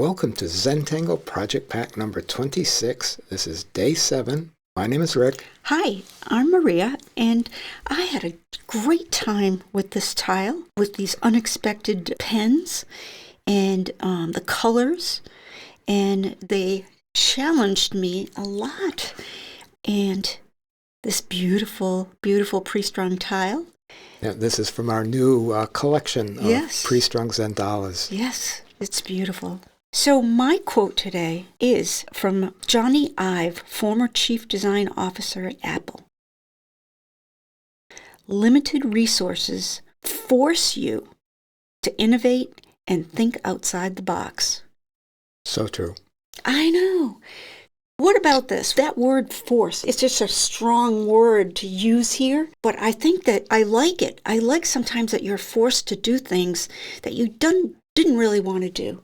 Welcome to Zentangle Project Pack number 26. This is day 7. My name is Rick. Hi, I'm Maria, and I had a great time with this tile, with these unexpected pens and the colors, and they challenged me a lot. And this beautiful, beautiful pre-strung tile. Yeah, this is from our new collection of pre-strung Zendalas. Yes, it's beautiful. So my quote today is from Johnny Ive, former Chief Design Officer at Apple. Limited resources force you to innovate and think outside the box. So true. I know. What about this? That word force, it's just a strong word to use here, but I think that I like it. I like sometimes that you're forced to do things that you didn't really want to do.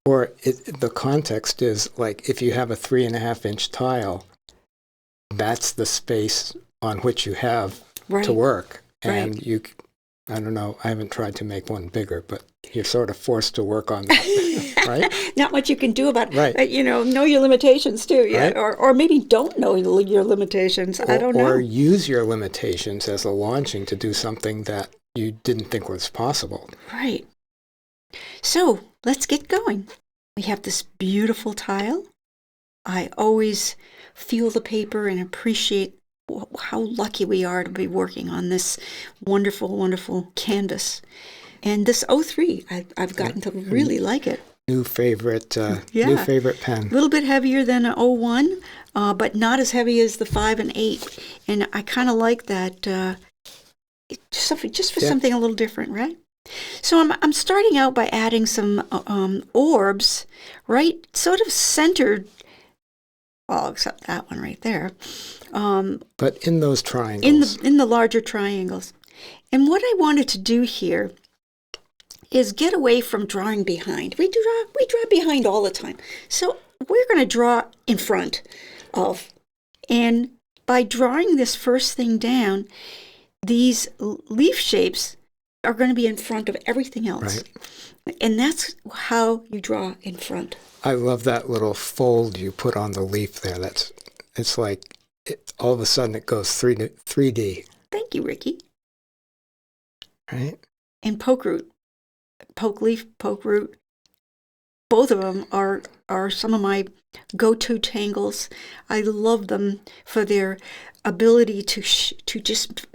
Or the context is like if you have a 3.5-inch tile, that's the space on which you have to work. And you, I don't know, I haven't tried to make one bigger, but you're sort of forced to work on that, right? Not much you can do about it. Right. Know your limitations too. Yeah. Right. Or maybe don't know your limitations. I don't know. Or use your limitations as a launching to do something that you didn't think was possible. Right. So let's get going. We have this beautiful tile. I always feel the paper and appreciate how lucky we are to be working on this wonderful, wonderful canvas. And this 03, I've gotten to really like it. New favorite pen. A little bit heavier than an 01, but not as heavy as the 5 and 8. And I kind of like that, just for something a little different, right? So I'm starting out by adding some orbs, right, sort of centered, well, except that one right there. But in those triangles. In the larger triangles. And what I wanted to do here is get away from drawing behind. We draw behind all the time. So we're going to draw in front of. And by drawing this first thing down, these leaf shapes are going to be in front of everything else. Right. And that's how you draw in front. I love that little fold you put on the leaf there. It's like all of a sudden it goes 3D. Thank you, Ricky. Right? And poke root. Poke leaf, poke root. Both of them are some of my go-to tangles. I love them for their ability to just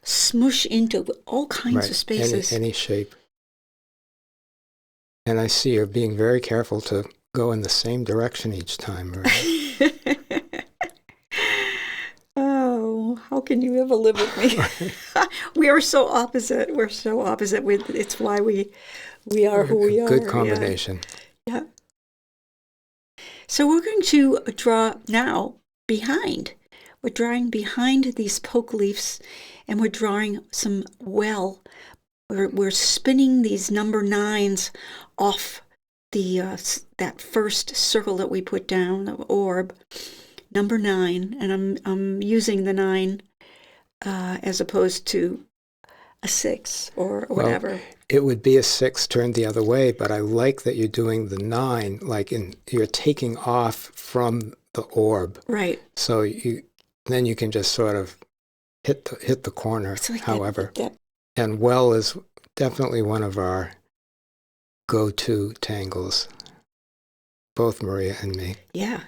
smoosh into all kinds of spaces. Any shape. And I see you're being very careful to go in the same direction each time. Right? Oh, how can you ever live with me? We are so opposite. We're so opposite. It's why we are who we are. Good combination. Yeah. So we're going to draw now behind. We're drawing behind these poke leaves, and we're drawing some well. We're spinning these number 9s off that first circle that we put down, the orb, number 9, and I'm using the 9 as opposed to a 6 or whatever. Well, it would be a 6 turned the other way, but I like that you're doing the 9, you're taking off from the orb. Right. So then you can just sort of hit the corner, like however. That. And well is definitely one of our go-to tangles, both Maria and me. Yeah.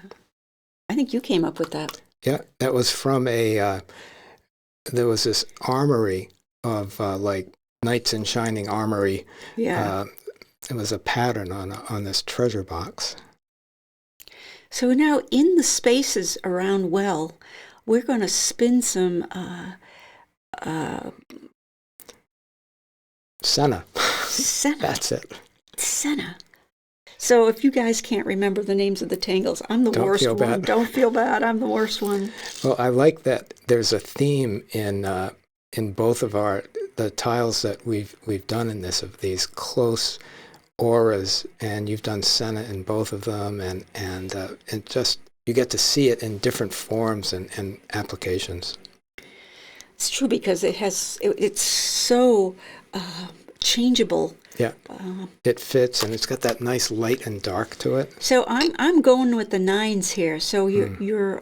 I think you came up with that. Yeah, that was from there was this armory of knights in shining armory. Yeah. It was a pattern on this treasure box. So now in the spaces around well, we're going to spin some Senna. Senna. That's it. Senna. So if you guys can't remember the names of the tangles, I'm the worst one. Bad. Don't feel bad. I'm the worst one. Well, I like that there's a theme in both of the tiles that we've done in this, of these close auras, and you've done Senna in both of them, and just you get to see it in different forms and applications. It's true because it's so changeable. Yeah. It fits, and it's got that nice light and dark to it. So I'm going with the 9s here. So you're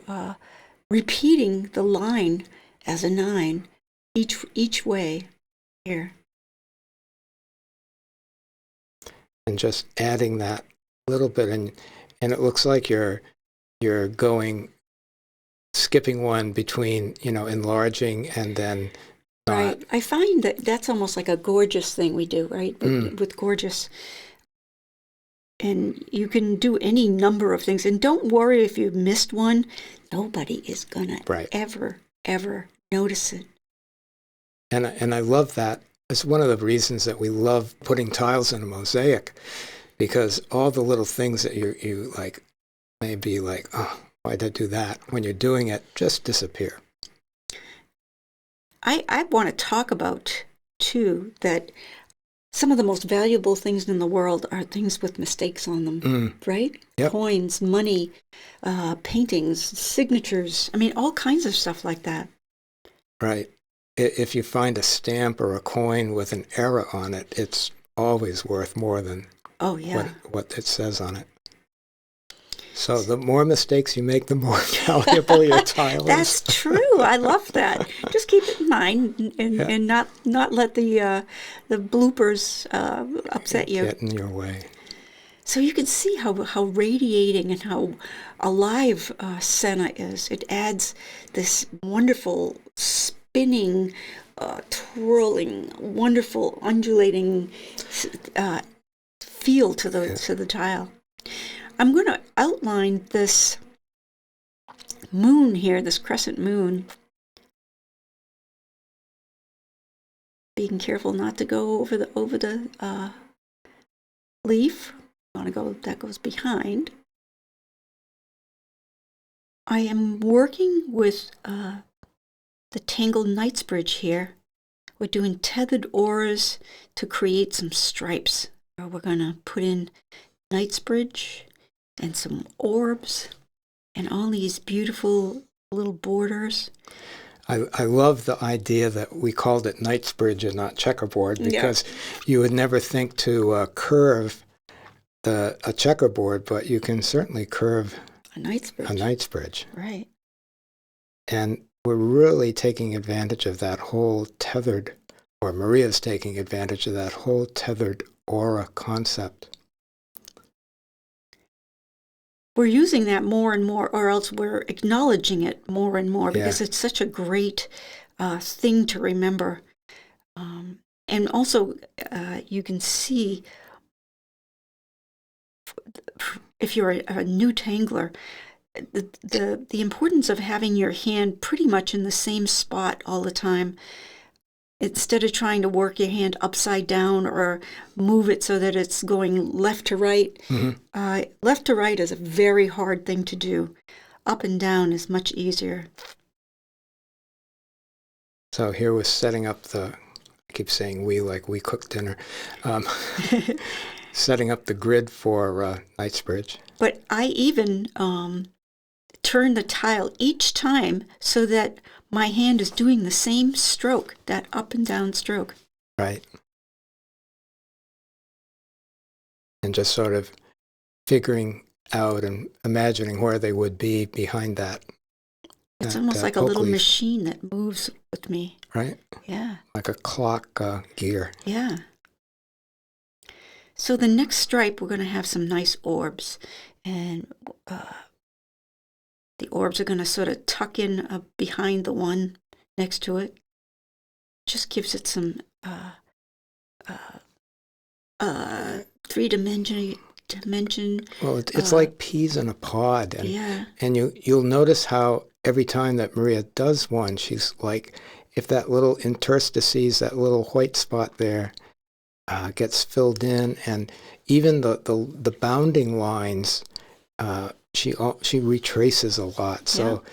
repeating the line as a 9 each way here. And just adding that little bit, and it looks like you're skipping one between, enlarging and then not. Right. I find that that's almost like a gorgeous thing we do, right? With gorgeous. And you can do any number of things. And don't worry if you missed one. Nobody is going to ever notice it. And I love that. It's one of the reasons that we love putting tiles in a mosaic, because all the little things that you like may be like, oh, why'd I do that? When you're doing it, just disappear. I want to talk about, too, that some of the most valuable things in the world are things with mistakes on them, right? Yep. Coins, money, paintings, signatures. I mean, all kinds of stuff like that. Right. If you find a stamp or a coin with an error on it, it's always worth more than what it says on it. So the more mistakes you make, the more valuable your tile is. That's true. I love that. Just keep it in mind and not let the bloopers upset you. Get in your way. So you can see how radiating and how alive Senna is. It adds this wonderful spinning, twirling, wonderful undulating feel to the tile. I'm going to outline this moon here, this crescent moon. Being careful not to go over the leaf. That goes behind. I am working with the Tangled Knightsbridge here. We're doing tethered auras to create some stripes. We're going to put in Knightsbridge and some orbs and all these beautiful little borders. I love the idea that we called it Knightsbridge and not checkerboard, because you would never think to curve a checkerboard, but you can certainly curve a Knightsbridge. Right. And we're really taking advantage of that whole tethered, or Maria's taking advantage of that whole tethered aura concept. We're using that more and more, or else we're acknowledging it more and more, because it's such a great thing to remember. And also, you can see, if you're a new tangler, the importance of having your hand pretty much in the same spot all the time. Instead of trying to work your hand upside down or move it so that it's going left to right. Left to right is a very hard thing to do. Up and down is much easier. So here we're setting up I keep saying we like we cook dinner, setting up the grid for Knightsbridge. But I even turn the tile each time so that my hand is doing the same stroke, that up and down stroke. Right. And just sort of figuring out and imagining where they would be behind that. It's almost like a little machine that moves with me. Right? Yeah. Like a clock gear. Yeah. So the next stripe, we're going to have some nice orbs. And the orbs are going to sort of tuck in behind the one next to it. Just gives it some three-dimension. Well, it's like peas in a pod. And you'll notice how every time that Maria does one, she's like, if that little interstices, that little white spot there gets filled in, and even the bounding lines, she retraces a lot. So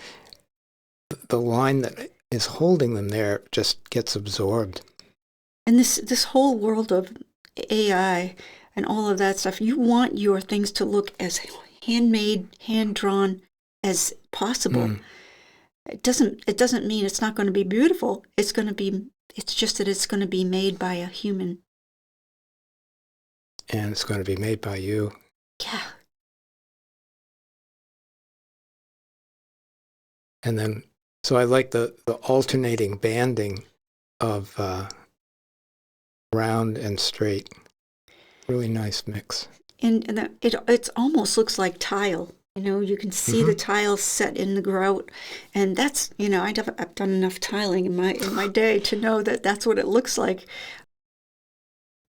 the line that is holding them there just gets absorbed. And this whole world of AI and all of that stuff, you want your things to look as handmade, hand-drawn as possible. It doesn't mean it's not going to be beautiful. It's just that it's going to be made by a human. and it's going to be made by you. Yeah. And then, so I like the alternating banding of round and straight. Really nice mix. And it almost looks like tile. You can see the tiles set in the grout, and that's I've done enough tiling in my day to know that that's what it looks like.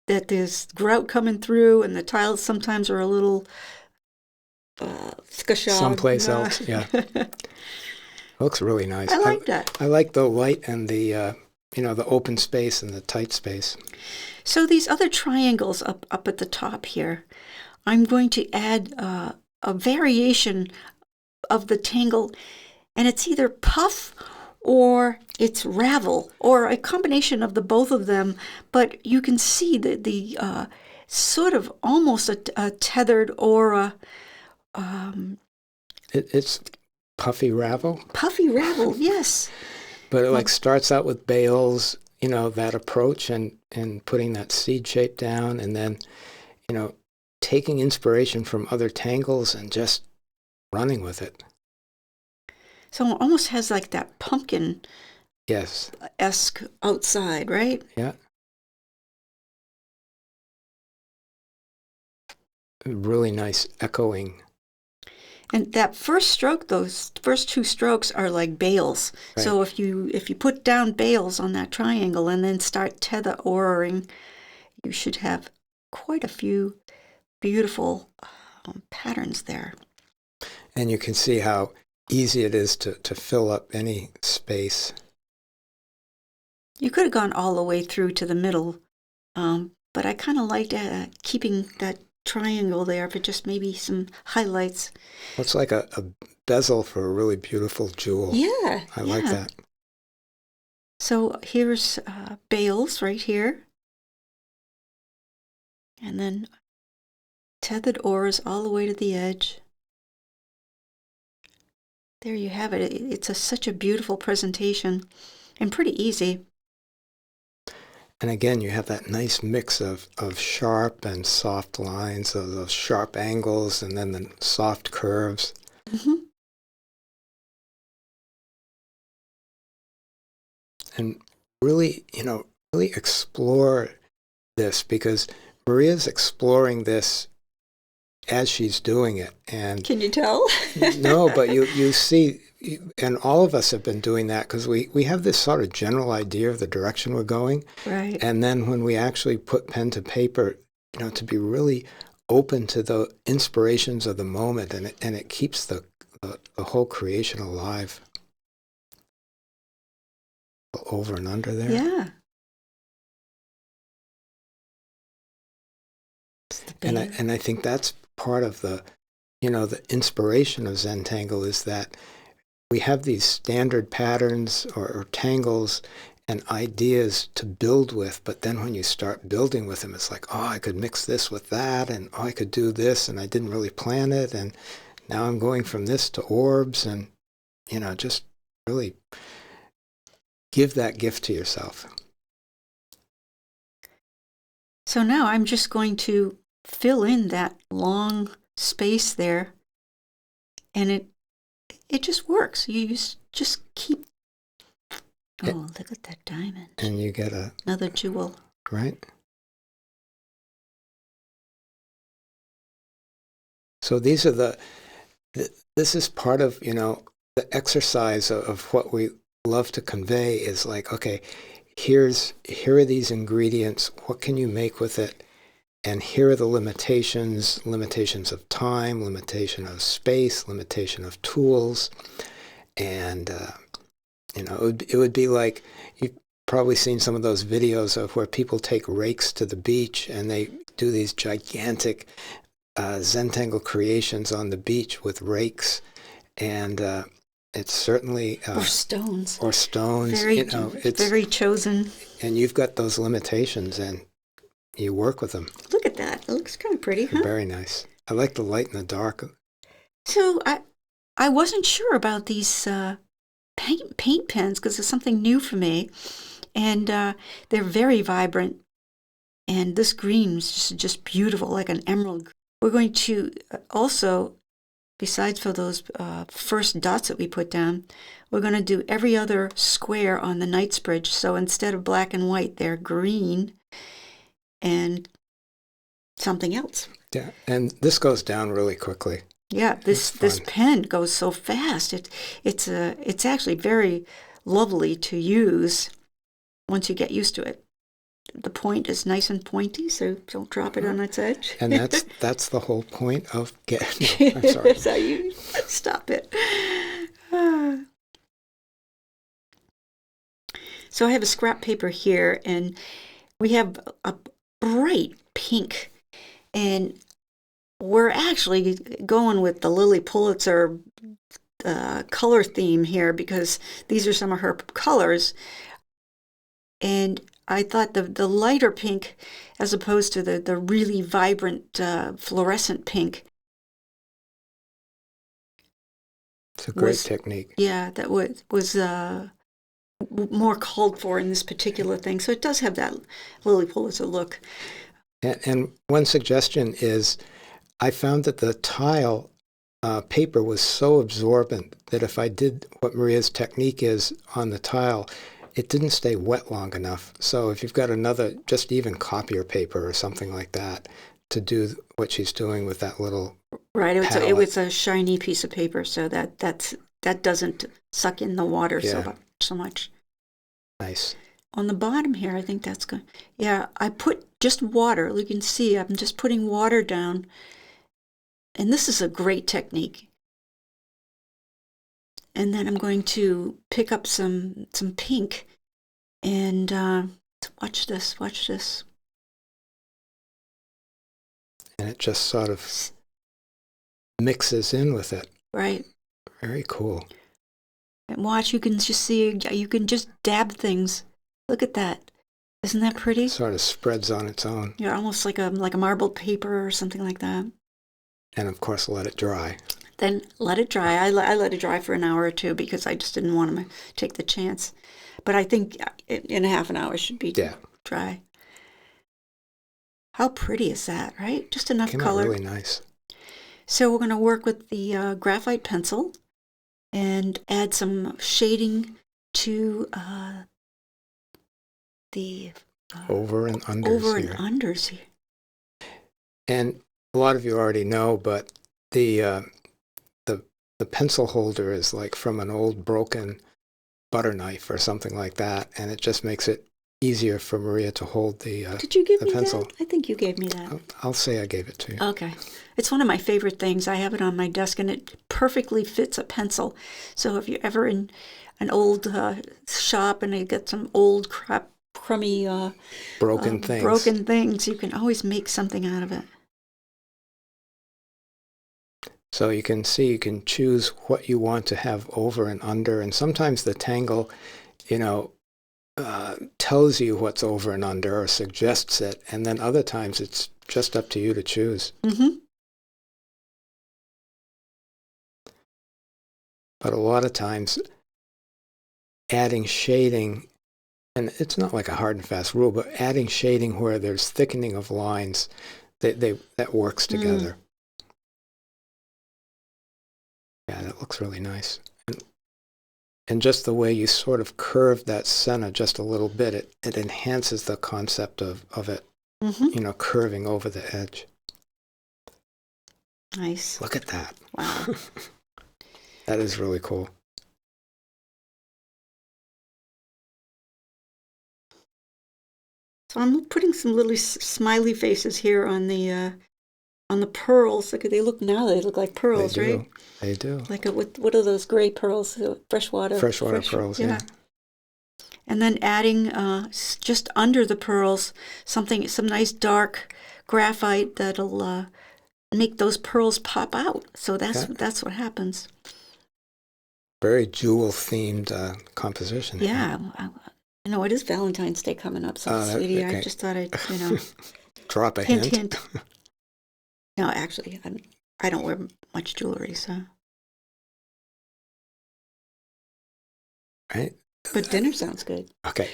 That there's grout coming through, and the tiles sometimes are a little scashog. Someplace else, yeah. It looks really nice. I like that. I like the light and the the open space and the tight space. So these other triangles up at the top here, I'm going to add a variation of the tangle, and it's either puff or it's ravel, or a combination of the both of them. But you can see the sort of almost a tethered aura. It's puffy ravel. Puffy ravel, yes. But it starts out with bales, that approach and putting that seed shape down, and then, taking inspiration from other tangles and just running with it. So it almost has like that pumpkin esque outside, right? Yeah. Really nice echoing. And that first stroke, those first two strokes are like bales. Right. So if you put down bales on that triangle and then start tether oraing, you should have quite a few beautiful patterns there. And you can see how easy it is to fill up any space. You could have gone all the way through to the middle, but I kind of liked keeping that triangle there for just maybe some highlights. Well, it's like a bezel for a really beautiful jewel. Yeah. I like that. So here's bales right here. And then tethered oars all the way to the edge. There you have it. It's such a beautiful presentation and pretty easy. And again, you have that nice mix of sharp and soft lines, of those sharp angles, and then the soft curves. Mm-hmm. And really, really explore this, because Maria's exploring this as she's doing it. And can you tell? No, but you see, and all of us have been doing that, because we have this sort of general idea of the direction we're going. Right. And then when we actually put pen to paper, to be really open to the inspirations of the moment, and it keeps the whole creation alive. Over and under there. Yeah. And I think that's part of the inspiration of Zentangle, is that we have these standard patterns or tangles and ideas to build with, but then when you start building with them, it's like, oh, I could mix this with that, and oh, I could do this, and I didn't really plan it, and now I'm going from this to orbs, and just really give that gift to yourself. So now I'm just going to fill in that long space there, and it just works. You just keep. Oh, look at that diamond! And you get another jewel. Right. So these are this is part of the exercise of what we love to convey, is like, okay, here are these ingredients. What can you make with it? And here are the limitations of time, limitation of space, limitation of tools. And, it would be like, you've probably seen some of those videos of where people take rakes to the beach and they do these gigantic Zentangle creations on the beach with rakes. And it's certainly... or stones. Or stones. Very, it's very chosen. And you've got those limitations, and you work with them. Look at that. It looks kind of pretty, huh? Very nice. I like the light and the dark. So I wasn't sure about these paint pens, because it's something new for me. And they're very vibrant. And this green is just beautiful, like an emerald. We're going to also, besides for those first dots that we put down, we're going to do every other square on the Knightsbridge. So instead of black and white, they're green and something else. Yeah, and this goes down really quickly. Yeah, this pen goes so fast. It's actually very lovely to use once you get used to it. The point is nice and pointy, so don't drop it on its edge. And that's the whole point of getting. I'm sorry. So you stop it. So I have a scrap paper here, and we have a bright pink, and we're actually going with the Lily Pulitzer color theme here because these are some of her colors. And I thought the lighter pink, as opposed to the really vibrant fluorescent pink. It's a great technique. Yeah, that was more called for in this particular thing. So it does have that Lily Pulitzer look. And one suggestion is, I found that the tile paper was so absorbent that if I did what Maria's technique is on the tile, it didn't stay wet long enough. So if you've got another, just even copier paper or something like that, to do what she's doing with that little right, palette. It was a shiny piece of paper, so that doesn't suck in the water so much. Nice. On the bottom here, I think that's good. Yeah, I put just water. You can see I'm just putting water down. And this is a great technique. And then I'm going to pick up some pink and watch this. And it just sort of mixes in with it. Right. Very cool. And watch, you can just see, you can just dab things. Look at that. Isn't that pretty? It sort of spreads on its own. Yeah, almost like a marbled paper or something like that. And of course, let it dry. Then let it dry. I let it dry for an hour or two because I just didn't want to take the chance. But I think in half an hour it should be dry. How pretty is that, right? Just enough color. Came out really nice. So we're going to work with the graphite pencil and add some shading to the over and unders here. And a lot of you already know, but the pencil holder is like from an old broken butter knife or something like that, and it just makes it easier for Maria to hold the Did you give me pencil. that? I think you gave me that. I'll say I gave it to you. Okay. It's one of my favorite things. I have it on my desk, and it perfectly fits a pencil. So if you're ever in an old shop and you get some old crummy broken things, you can always make something out of it. So you can see, you can choose what you want to have over and under, and sometimes the Tangle, tells you what's over and under or suggests it, and then other times it's just up to you to choose. Mm-hmm. But a lot of times, adding shading, and it's not like a hard and fast rule, but adding shading where there's thickening of lines, that works together. Yeah, that looks really nice. And just the way you sort of curve that Senna just a little bit, it enhances the concept of it, curving over the edge. Nice. Look at that. Wow. That is really cool. So I'm putting some little smiley faces here on the pearls. They look like pearls, right? They do. Like what are those gray pearls? Freshwater pearls, yeah. And then adding just under the pearls some nice dark graphite that'll make those pearls pop out. So that's what happens. Very jewel-themed composition. Yeah. It is Valentine's Day coming up, so sweetie, okay. I just thought I'd, drop a hint. No, actually, I don't wear much jewelry, so. Right. But dinner sounds good. Okay.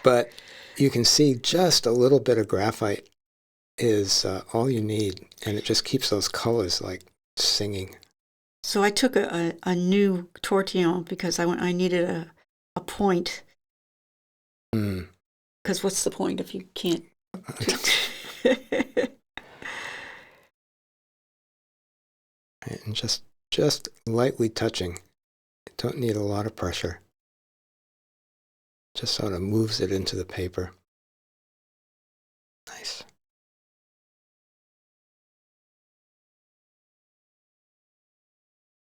But you can see just a little bit of graphite is all you need, and it just keeps those colors like singing. So I took a new tortillon because I needed a point. Because what's the point if you can't? And just lightly touching. You don't need a lot of pressure. Just sort of moves it into the paper. Nice.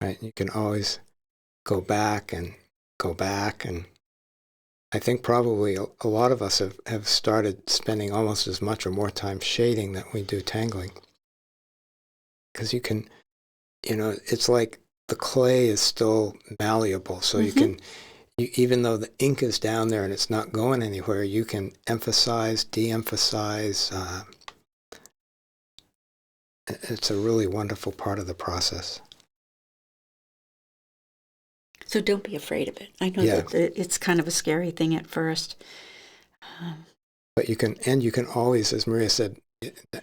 Right, you can always go back, and I think probably a lot of us have started spending almost as much or more time shading than we do tangling. Because you can, it's like the clay is still malleable, so you can, even though the ink is down there and it's not going anywhere, you can emphasize, de-emphasize. It's a really wonderful part of the process. So don't be afraid of it. I know that it's kind of a scary thing at first. But you can always, as Maria said,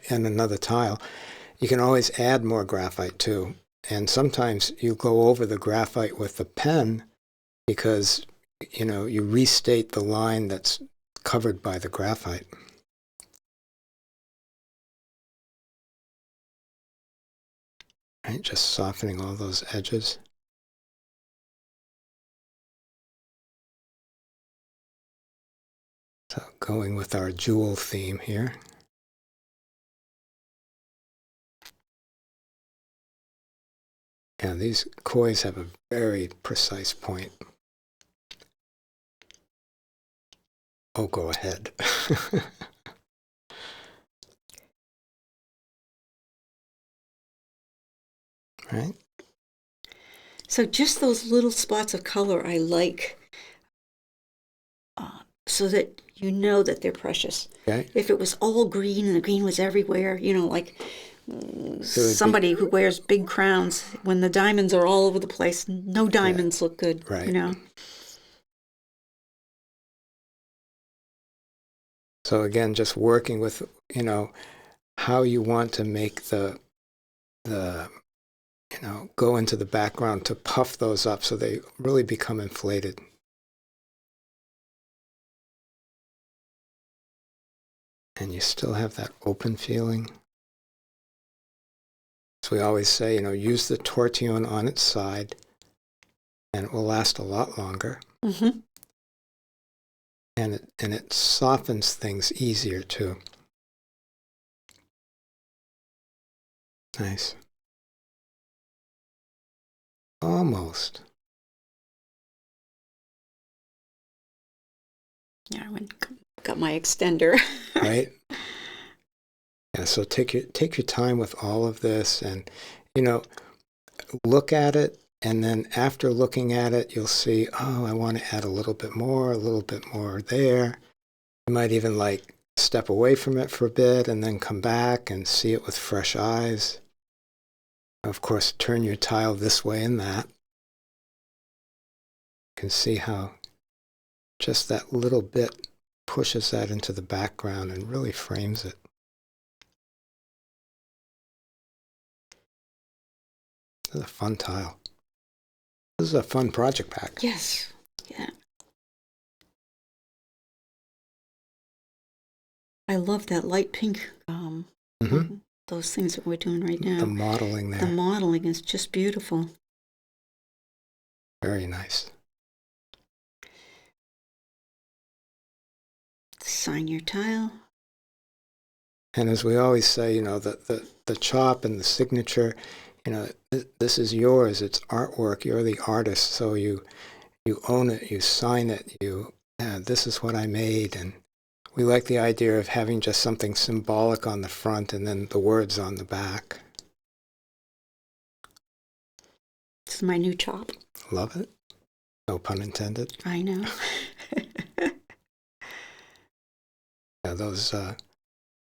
in another tile, you can always add more graphite too. And sometimes you go over the graphite with the pen because, you restate the line that's covered by the graphite. Right, just softening all those edges. So going with our jewel theme here. Yeah, these kois have a very precise point. Oh, go ahead. Right? So just those little spots of color I like, so that you know that they're precious. Okay. If it was all green and the green was everywhere, like somebody who wears big crowns, when the diamonds are all over the place, no diamonds look good, right. So again, just working with, how you want to make the go into the background to puff those up so they really become inflated. And you still have that open feeling. So we always say, use the tortillon on its side, and it will last a lot longer. Mm-hmm. And it softens things easier too. Nice. Almost. Yeah, I got my extender. Right? Yeah, so take your time with all of this, and look at it, and then after looking at it, you'll see, oh, I want to add a little bit more there. You might even step away from it for a bit and then come back and see it with fresh eyes. Of course, turn your tile this way and that. You can see how just that little bit pushes that into the background and really frames it. This is a fun tile. This is a fun project pack. Yes. Yeah. I love that light pink. Those things that we're doing right now. The modeling there. The modeling is just beautiful. Very nice. Sign your tile. And as we always say, the chop and the signature, this is yours. It's artwork. You're the artist, so you own it. You sign it. This is what I made. And we like the idea of having just something symbolic on the front and then the words on the back. This is my new chop. Love it. No pun intended. I know. Yeah, those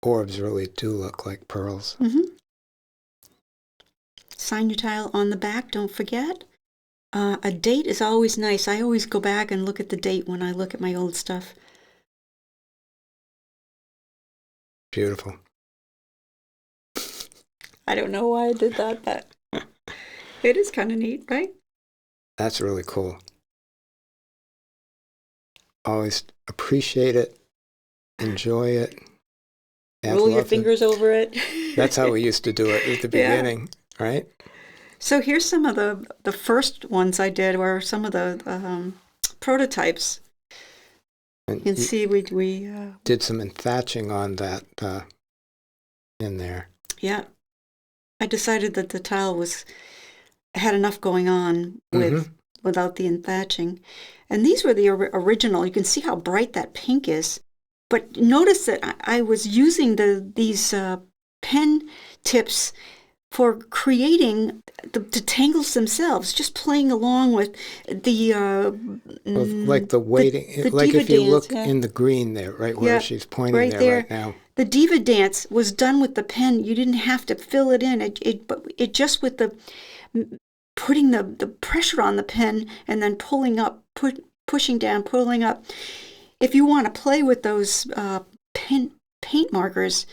orbs really do look like pearls. Mm-hmm. Sign your tile on the back, don't forget. A date is always nice. I always go back and look at the date when I look at my old stuff. Beautiful. I don't know why I did that, but it is kind of neat, right? That's really cool. Always appreciate it, enjoy it. Roll your fingers over it. That's how we used to do it at the beginning, right? So here's some of the first ones I did, were some of the prototypes. And you can see we did some thatching on that in there. Yeah. I decided that the tile had enough going on without the thatching. And these were the original. You can see how bright that pink is. But notice that I was using these pen tips for creating the tangles themselves, just playing along with the like the weighting, like if you look in the green there, right where she's pointing there right now. The diva dance was done with the pen. You didn't have to fill it in. It just with the putting the pressure on the pen and then pulling up, pushing down, pulling up. If you want to play with those paint markers,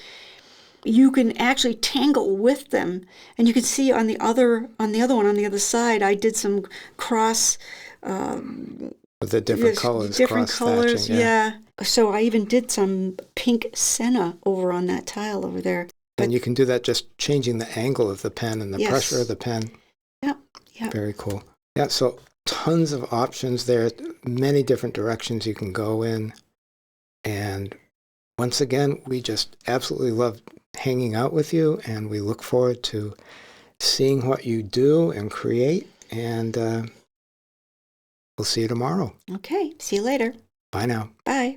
you can actually tangle with them, and you can see on the other one on the other side, I did some cross. With the different colors, different colors, yeah. So I even did some pink Senna over on that tile over there. And you can do that just changing the angle of the pen and the pressure of the pen. Yeah. Very cool. Yeah, so tons of options there, many different directions you can go in. And once again, we just absolutely love hanging out with you, and we look forward to seeing what you do and create. And we'll see you tomorrow. Okay. See you later. Bye now. Bye.